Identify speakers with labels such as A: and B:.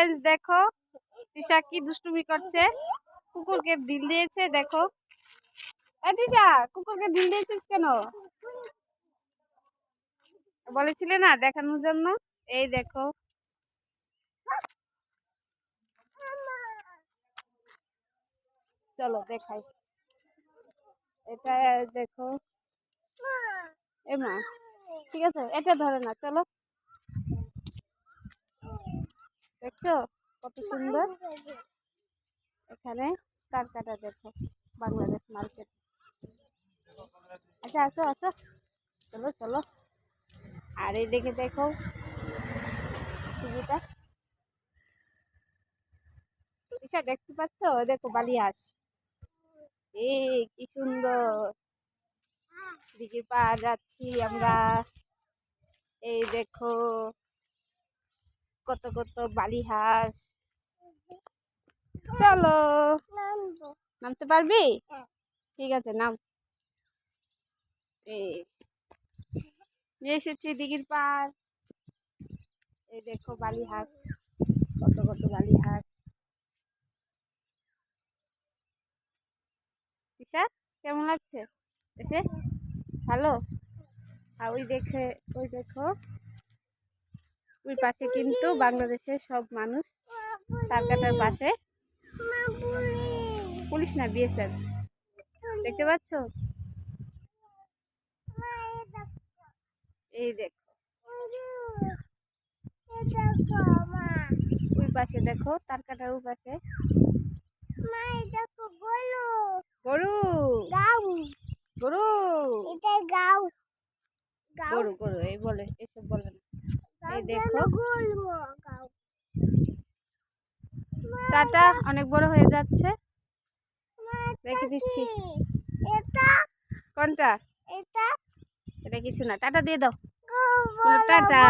A: Friends দেখো তিশা কি দুষ্টুমি করছে, কুকুরকে ঢিল দিয়েছে। দেখো এই তিশা, কুকুরকে ঢিল দিয়েছিস কেন? বলেছিলে না দেখানোর জন্য। এই দেখো চলো দেখাই। এটা দেখো এ মা, ঠিক আছে এটা ধরে না, চলো। দেখছো কত সুন্দর। এখানে তার কাটা দেখো, বাংলাদেশ মার্কেট। আচ্ছা আসো আসো, চলো চলো। আর এই দেখে দেখো টিভিটা, দিশা দেখতে পাচ্ছ? দেখো বালিহাঁস, এই কি সুন্দর। দিকে পা যাচ্ছি আমরা। এই দেখো কত কত বালিহাঁস। চলো, নামতে পারবি? ঠিক আছে নাম। এই নিয়ে এসেছি দিঘির পাড়। এই দেখো বালিহাঁস, কত কত বালিহাঁস। দিশা কেমন লাগছে এসে? ভালো। আর ওই দেখে, ওই দেখো ওই পাশে কিন্তু বাংলাদেশের সব মানুষ, তার কাটার পাশে পুলিশ না বিএসএফ, দেখতে পাচ্ছ? এই দেখো ওই পাশে দেখো তার কাটার ওই পাশে গরু গরু গরু গরু এই বলে, এসব বলে না। এই দেখো টাটা, অনেক বড় হয়ে যাচ্ছে, রেখে দিচ্ছি। কোনটা? এটা কিছু না, টাটা দিয়ে দাও। টাটা।